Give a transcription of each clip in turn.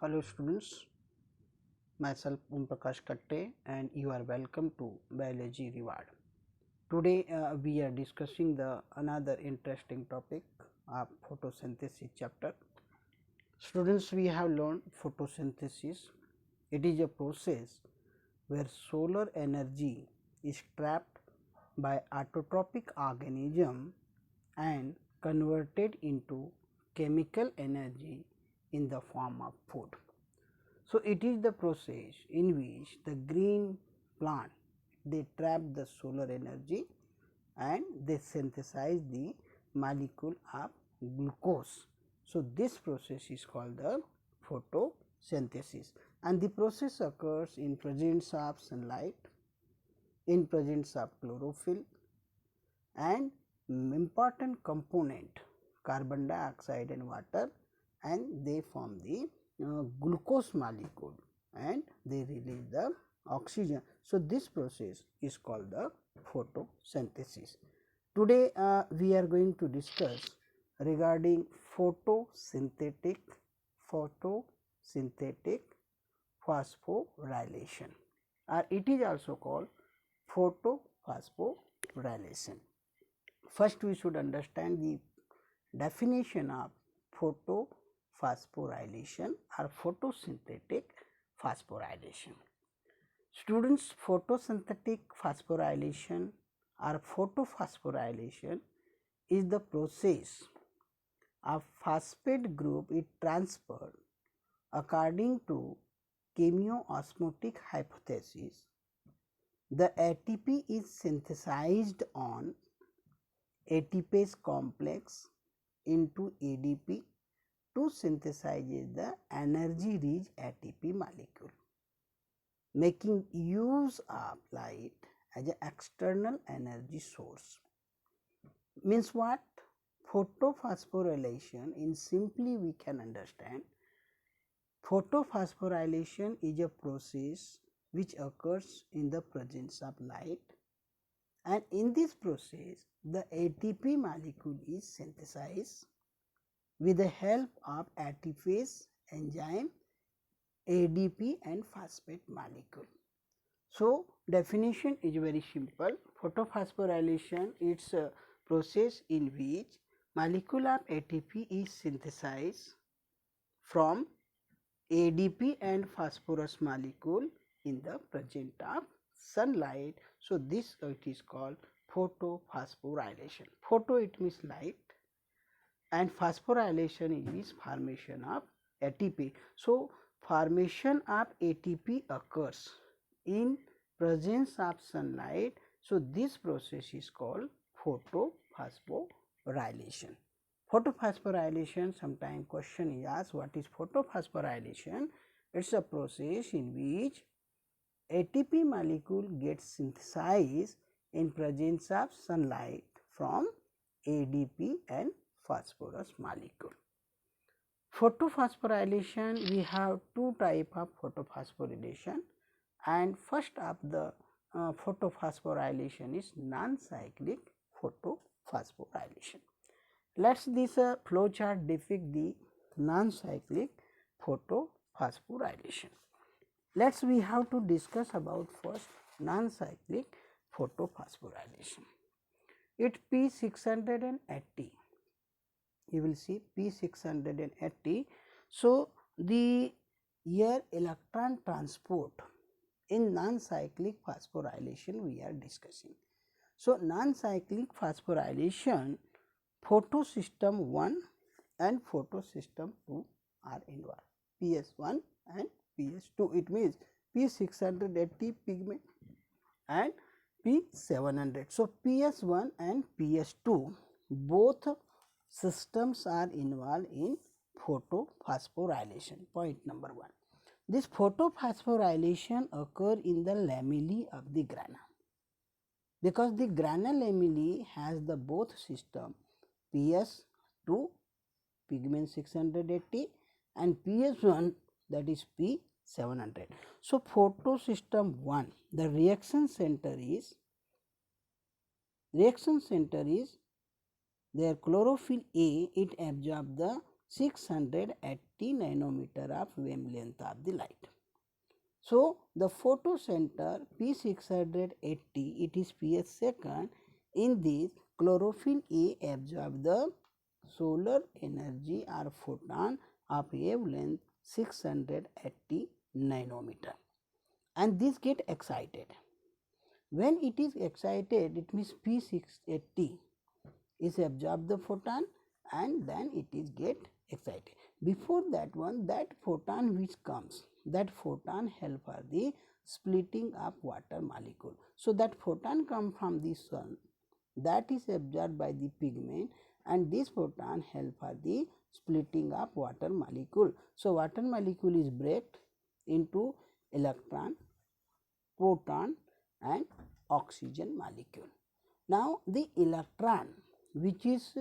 Hello students, myself Om Prakash Katte and you are welcome to Biology Reward. Today we are discussing the another interesting topic of photosynthesis chapter. Students, we have learned photosynthesis. It is a process where solar energy is trapped by autotrophic organism and converted into chemical energy in the form of food. So, it is the process in which the green plant they trap the solar energy and they synthesize the molecule of glucose. So, this process is called the photosynthesis and the process occurs in presence of sunlight, in presence of chlorophyll and important component carbon dioxide and water, and they form the glucose molecule and they release the oxygen. So, this process is called the photosynthesis. Today we are going to discuss regarding photosynthetic phosphorylation, or it is also called photophosphorylation. First we should understand the definition of photophosphorylation or photosynthetic phosphorylation. Students, photosynthetic phosphorylation or photophosphorylation is the process of phosphate group is transferred according to chemiosmotic hypothesis. The ATP is synthesized on ATPase complex into ADP to synthesize the energy rich ATP molecule, making use of light as an external energy source. Means what? Photophosphorylation, in simply we can understand, photophosphorylation is a process which occurs in the presence of light, and in this process the ATP molecule is synthesized with the help of ATPase enzyme, ADP and phosphate molecule. So, definition is very simple. Photophosphorylation is a process in which molecule of ATP is synthesized from ADP and phosphorus molecule in the presence of sunlight. So, this it is called photophosphorylation. Photo it means light and phosphorylation is formation of ATP. So, formation of ATP occurs in presence of sunlight. So, this process is called photophosphorylation. Photophosphorylation, sometimes question is asked, what is photophosphorylation? It is a process in which ATP molecule gets synthesized in presence of sunlight from ADP and phosphorus molecule. Photophosphorylation, we have two type of photophosphorylation, and first of the photophosphorylation is non-cyclic photophosphorylation. Let us this flow chart depict the non-cyclic photophosphorylation. Let us we have to discuss about first non-cyclic photophosphorylation. It P680, you will see P680. So, the here electron transport in non-cyclic phosphorylation we are discussing. So, non-cyclic phosphorylation, photosystem 1 and photosystem 2 are involved, PS1 and PS2. It means P680 pigment and P700. So, PS1 and PS2 both systems are involved in photophosphorylation. Point number 1. This photophosphorylation occur in the lamellae of the grana, because the grana lamellae has the both system PS2 pigment 680 and PS1 that is P700. So, photosystem 1, the reaction center is their chlorophyll A, it absorbs the 680 nanometer of wavelength of the light. So, the photocenter P680, it is PS second. In this, chlorophyll A absorb the solar energy or photon of wavelength 680 nanometer, and this get excited. When it is excited, it means P680 is absorb the photon and then it is get excited. Before that one, that photon which comes, that photon help for the splitting of water molecule. So, that photon come from the sun, that is absorbed by the pigment, and this photon help for the splitting of water molecule. So, water molecule is break into electron, proton and oxygen molecule. Now, the electron which is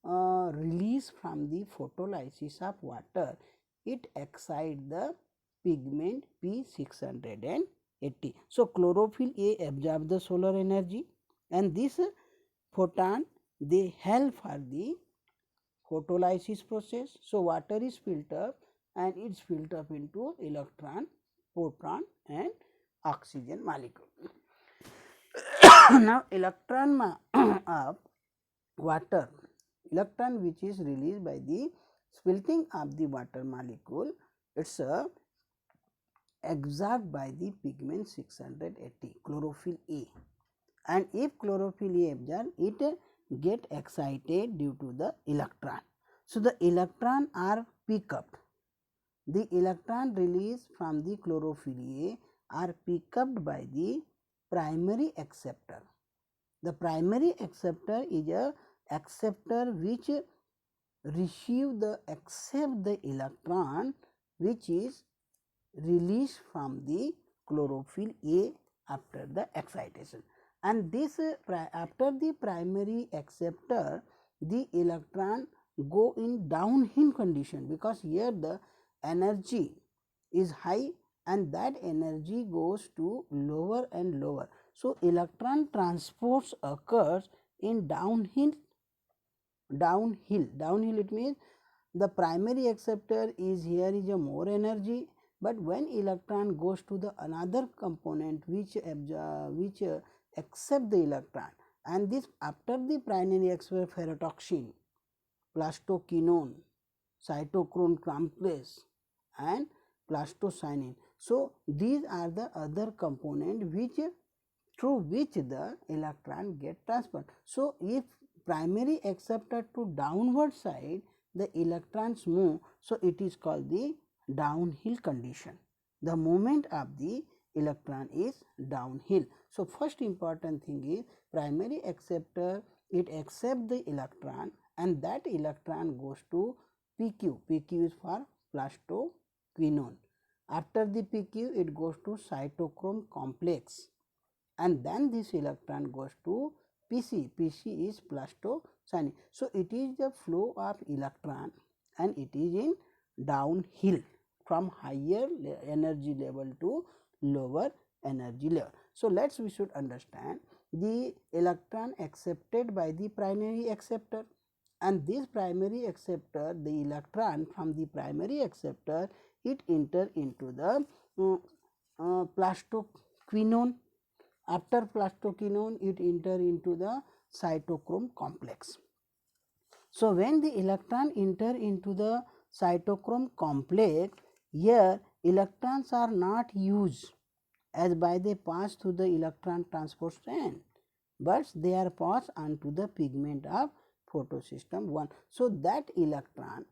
released from the photolysis of water, it excite the pigment P680. So, chlorophyll A absorb the solar energy, and this photon they help for the photolysis process. So, water is filtered and it is filtered up into electron, proton and oxygen molecule. Now, electron of water, electron which is released by the splitting of the water molecule, it is absorbed by the pigment 680 chlorophyll A, and if chlorophyll A absorb, it get excited due to the electron. So, the electron are picked up, the electron released from the chlorophyll A are picked up by the primary acceptor. The primary acceptor is a acceptor which accept the electron which is released from the chlorophyll A after the excitation, and this after the primary acceptor, the electron go in downhill condition, because here the energy is high and that energy goes to lower and lower. So, electron transports occurs in downhill. It means the primary acceptor is here is a more energy, but when electron goes to the another component which accept the electron, and this after the primary acceptor ferrotoxin, plastoquinone, cytochrome complex and plastocyanin. So, these are the other component which through which the electron get transferred. So, if primary acceptor to downward side, the electrons move. So, it is called the downhill condition. The movement of the electron is downhill. So, first important thing is primary acceptor, it accept the electron and that electron goes to PQ. PQ is for plastoquinone. After the PQ, it goes to cytochrome complex, and then this electron goes to PC. PC is plastocyanin. So, it is the flow of electron and it is in downhill from higher energy level to lower energy level. So, let us we should understand the electron accepted by the primary acceptor, and this primary acceptor, the electron from the primary acceptor, it enter into the plastoquinone. After plastoquinone, it enter into the cytochrome complex. So, when the electron enter into the cytochrome complex, here electrons are not used as by they pass through the electron transport chain, but they are passed onto the pigment of photosystem 1. So, that electron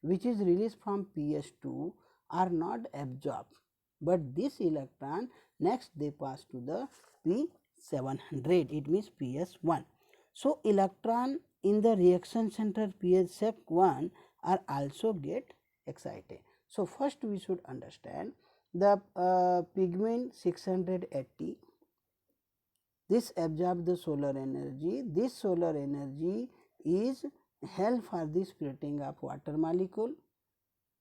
which is released from PS2 are not absorbed, but this electron next they pass to the P700, it means PS1. So, electron in the reaction center PS1 are also get excited. So, first we should understand the pigment 680, this absorb the solar energy. This solar energy is help for the splitting of water molecule.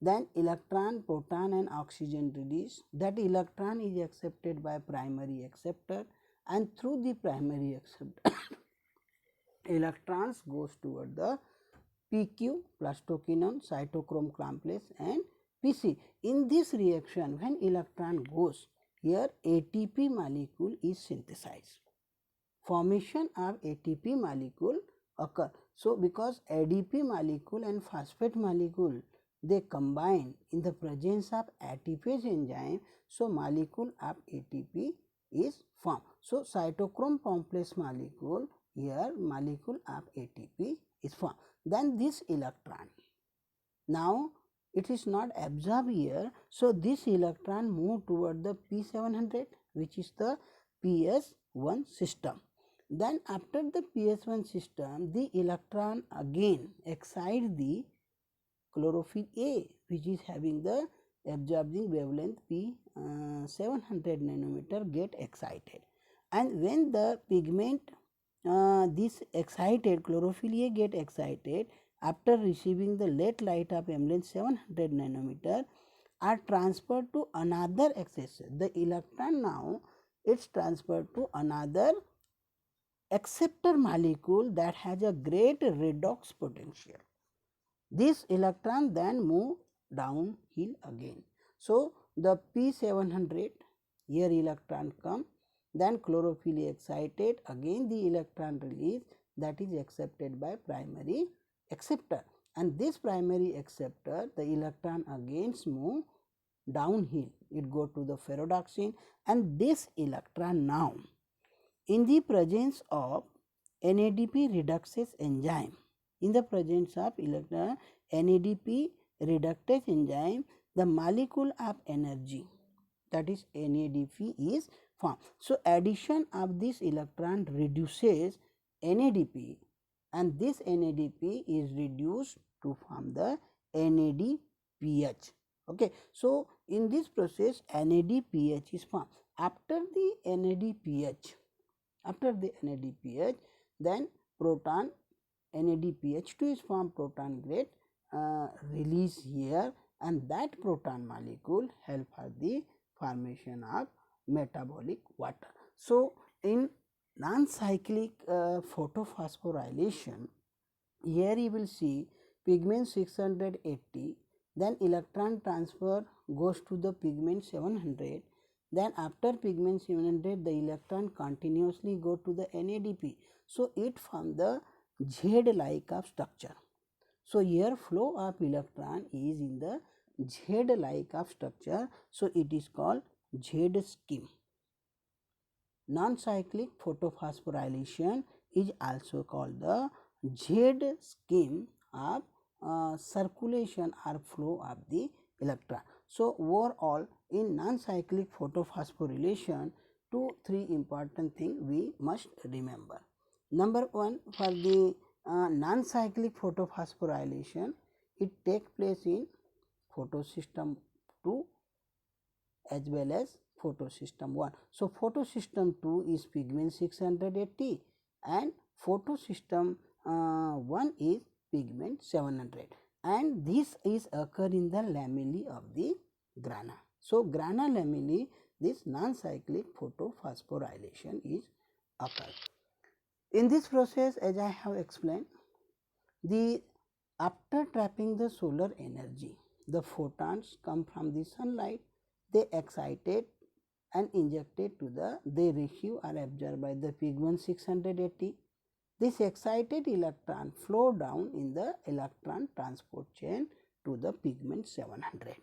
Then electron, proton and oxygen release. That electron is accepted by primary acceptor, and through the primary acceptor electrons goes toward the PQ plus tokenone, cytochrome complex and PC. In this reaction, when electron goes here, ATP molecule is synthesized. Formation of ATP molecule occur. So, because ADP molecule and phosphate molecule they combine in the presence of ATPase enzyme, so molecule of ATP is formed. So, cytochrome complex molecule here molecule of ATP is formed. Then this electron, now it is not absorbed here. So, this electron move toward the P700 which is the PS1 system. Then after the PS1 system, the electron again excite the chlorophyll A which is having the absorbing wavelength P700 nanometer get excited. And when the pigment this excited chlorophyll A get excited after receiving the late light of wavelength 700 nanometer are transferred to another accessor. The electron now it's transferred to another acceptor molecule that has a great redox potential. This electron then move downhill again. So, the P700 here electron come, then chlorophyll excited, again the electron release that is accepted by primary acceptor, and this primary acceptor the electron again move downhill, it go to the ferredoxin, and this electron now in the presence of NADP reductase enzyme, in the presence of electron NADP reductase enzyme, the molecule of energy that is NADP is formed. So, addition of this electron reduces NADP and this NADP is reduced to form the NADPH. Okay. So, in this process NADPH is formed. After the NADPH, then proton NADPH2 is formed, proton get release here, and that proton molecule help for the formation of metabolic water. So, in non-cyclic photophosphorylation, here you will see pigment 680, then electron transfer goes to the pigment 700, then after pigment 700 the electron continuously go to the NADP. So, it form the Z-like of structure. So, here flow of electron is in the Z-like of structure. So, it is called Z scheme. Non-cyclic photophosphorylation is also called the Z scheme of circulation or flow of the electron. So, overall in non-cyclic photophosphorylation 2-3 important things we must remember. Number 1, for the non-cyclic photophosphorylation, it takes place in photosystem 2 as well as photosystem 1. So, photosystem 2 is pigment 680 and photosystem 1 is pigment 700, and this is occur in the lamellae of the grana. So, grana lamellae this non-cyclic photophosphorylation is occur. In this process, as I have explained, after trapping the solar energy, the photons come from the sunlight, they excited and injected to the, they receive or absorbed by the pigment 680. This excited electron flow down in the electron transport chain to the pigment 700.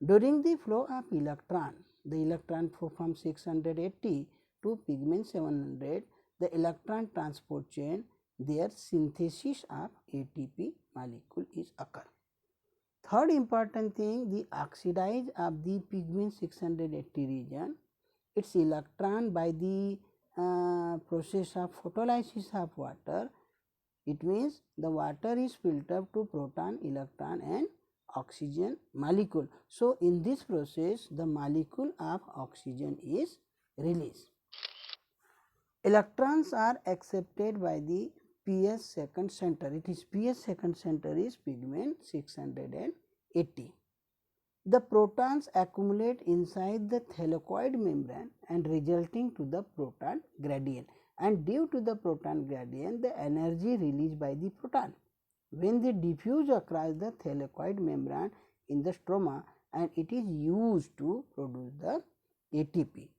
During the flow of electron, the electron flow from 680 to pigment 700, the electron transport chain, their synthesis of ATP molecule is occur. Third important thing, the oxidize of the pigment 680 region, its electron by the process of photolysis of water, it means the water is filtered to proton, electron and oxygen molecule. So, in this process the molecule of oxygen is released. Electrons are accepted by the PS second center, it is PS second center is pigment 680. The protons accumulate inside the thylakoid membrane and resulting to the proton gradient, and due to the proton gradient the energy released by the proton when they diffuse across the thylakoid membrane in the stroma, and it is used to produce the ATP.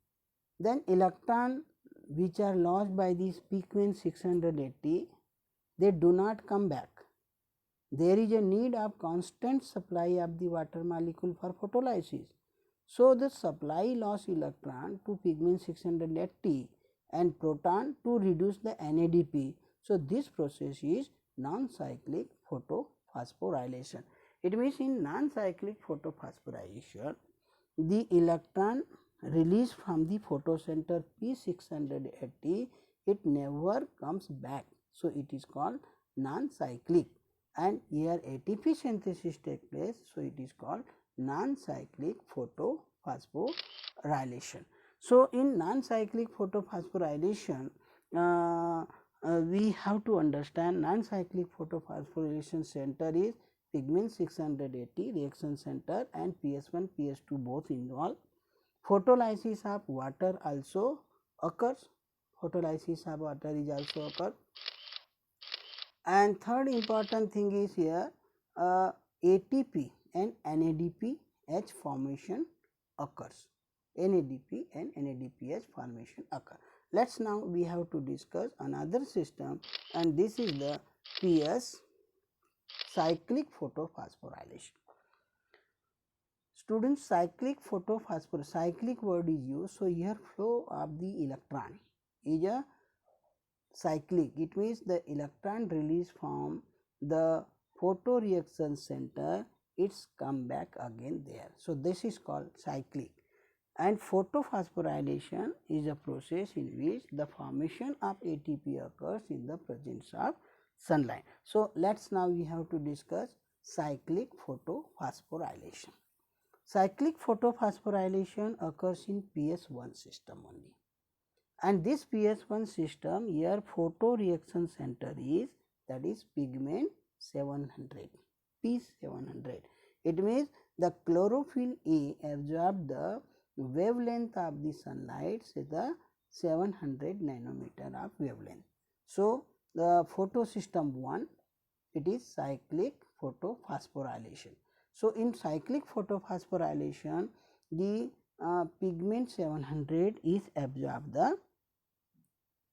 Then electron which are lost by this pigment 680, they do not come back. There is a need of constant supply of the water molecule for photolysis. So, the supply loss electron to pigment 680 and proton to reduce the NADP. So, this process is non-cyclic photophosphorylation. It means in non-cyclic photophosphorylation, the electron released from the photocenter P680, it never comes back. So, it is called non-cyclic, and here ATP synthesis takes place. So, it is called non-cyclic photophosphorylation. So, in non-cyclic photophosphorylation, we have to understand non-cyclic photophosphorylation center is pigment 680 reaction center and PS1, PS2 both involved. Photolysis of water also occurs. Photolysis of water is also occur. And third important thing is here ATP and NADPH formation occurs. NADP and NADPH formation occur. Let's now we have to discuss another system, and this is the PS cyclic photophosphorylation. Students, cyclic photophosphorylation, cyclic word is used. So, here flow of the electron is a cyclic. It means the electron released from the photoreaction center, it's come back again there. So, this is called cyclic. And photophosphorylation is a process in which the formation of ATP occurs in the presence of sunlight. So, let us now we have to discuss cyclic photophosphorylation. Cyclic photophosphorylation occurs in PS1 system only, and this PS1 system here photoreaction center is, that is pigment 700, P700. It means the chlorophyll A absorb the wavelength of the sunlight, say the 700 nanometer of wavelength. So, the photosystem 1, it is cyclic photophosphorylation. So, in cyclic photophosphorylation, the pigment 700 is absorb the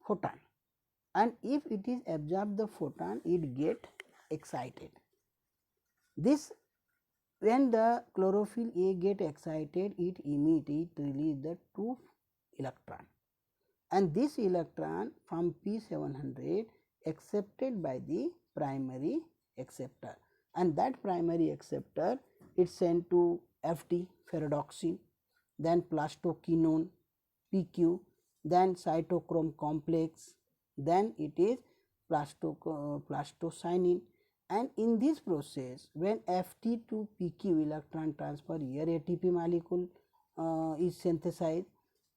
photon, and if it is absorb the photon, it get excited. This, when the chlorophyll A get excited, it release the 2 electron, and this electron from P700 accepted by the primary acceptor, and that primary acceptor it sent to FT ferredoxin, then plastoquinone PQ, then cytochrome complex, then it is plastocyanin. And in this process, when FT to PQ electron transfer, here ATP molecule is synthesized,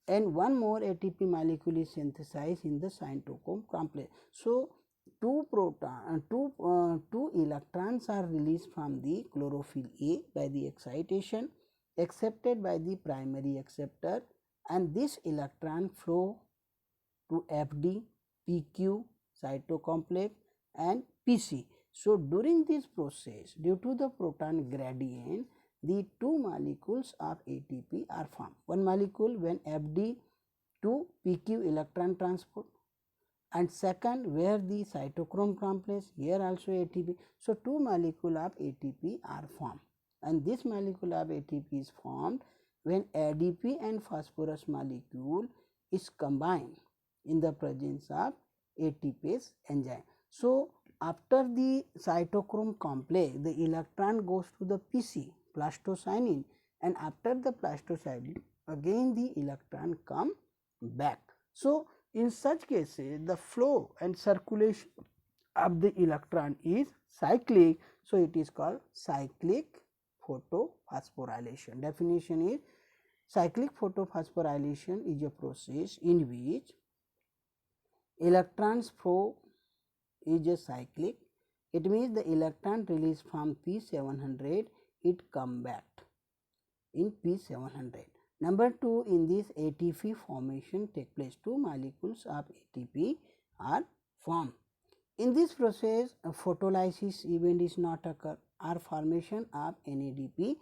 and one more ATP molecule is synthesized in the cytochrome complex. So, two electrons are released from the chlorophyll A by the excitation accepted by the primary acceptor, and this electron flow to FD, PQ, cytocomplex and PC. So, during this process, due to the proton gradient, the 2 molecules of ATP are formed. One molecule when FD to PQ electron transport, and second where the cytochrome complex, here also ATP. So, 2 molecule of ATP are formed, and this molecule of ATP is formed when ADP and phosphorus molecule is combined in the presence of ATPase enzyme. So, after the cytochrome complex, the electron goes to the PC, plastocyanin, and after the plastocyanin, again the electron come back. So, in such cases, the flow and circulation of the electron is cyclic. So, it is called cyclic photophosphorylation. Definition is, cyclic photophosphorylation is a process in which electrons flow is a cyclic. It means the electron released from P700, it come back in P700. Number 2, in this ATP formation take place, 2 molecules of ATP are formed. In this process, a photolysis event is not occur, or formation of NADP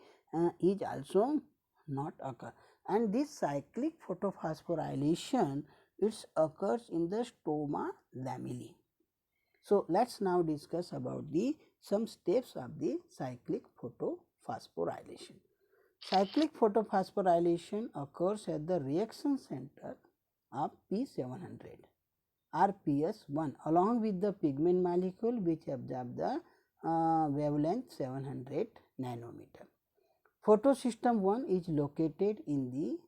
is also not occur, and this cyclic photophosphorylation it occurs in the stroma lamellae. So, let us now discuss about the some steps of the cyclic photophosphorylation. Cyclic photophosphorylation occurs at the reaction center of P700 or PS1 along with the pigment molecule which absorb the wavelength 700 nanometer. Photosystem 1 is located in the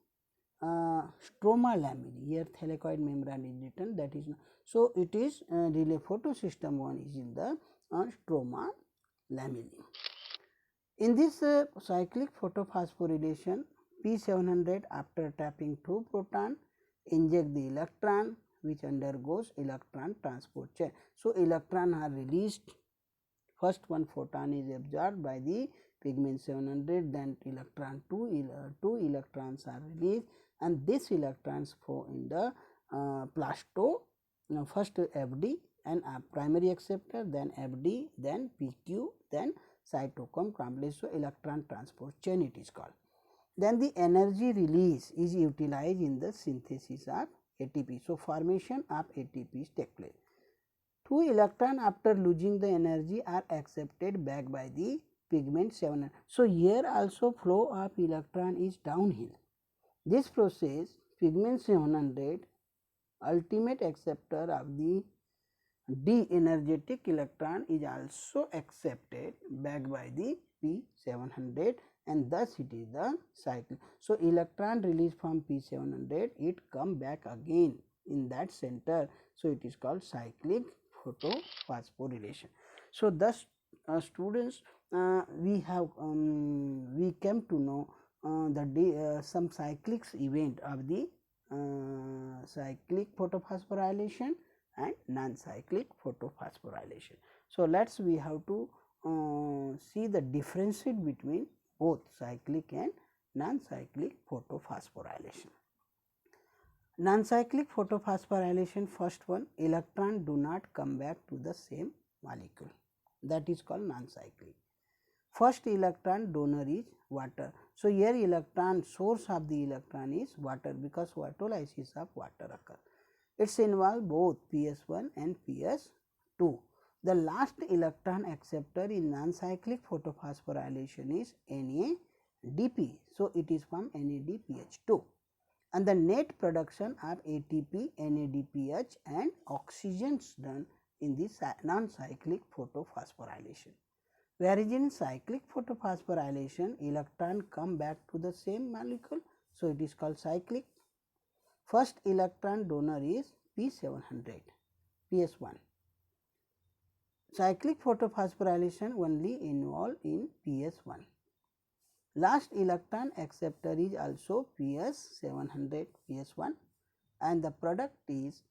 stroma lamellae. Here thylakoid membrane is written, that is not. So, it is relay photosystem 1 is in the stroma lamellae. In this cyclic photophosphorylation, P700 after tapping 2 proton inject the electron which undergoes electron transport chain. So, electron are released, first one photon is absorbed by the pigment 700, then electron 2 electrons are released, and these electrons flow in the plasto, first FD and primary acceptor, then FD, then PQ, then cytochrome complex. So, electron transport chain it is called. Then the energy release is utilized in the synthesis of ATP. So, formation of ATPs take place. 2 electron after losing the energy are accepted back by the pigment 700. So, here also flow of electron is downhill. This process pigment 700 ultimate acceptor of the de-energetic electron is also accepted back by the P700, and thus it is the cycle. So, electron released from P700 it come back again in that center. So, it is called cyclic photophosphorylation. So, thus students we have we came to know some cyclic event of the cyclic photophosphorylation and non-cyclic photophosphorylation. So, let us we have to see the differences between both cyclic and non-cyclic photophosphorylation. Non-cyclic photophosphorylation, first one, electron do not come back to the same molecule, that is called non-cyclic. First electron donor is water. So, here electron source of the electron is water because photolysis of water occurs. It is involve both PS1 and PS2. The last electron acceptor in non-cyclic photophosphorylation is NADP. So, it is from NADPH2, and the net production of ATP, NADPH and oxygen is done in the non-cyclic photophosphorylation. Whereas in cyclic photophosphorylation, electron come back to the same molecule. So, it is called cyclic. First electron donor is P700, PS1. Cyclic photophosphorylation only involved in PS1. Last electron acceptor is also PS700, PS1, and the product is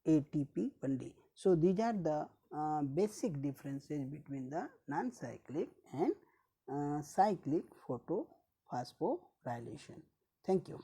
ATP only. So, these are the basic differences between the non-cyclic and cyclic photophosphorylation. Thank you.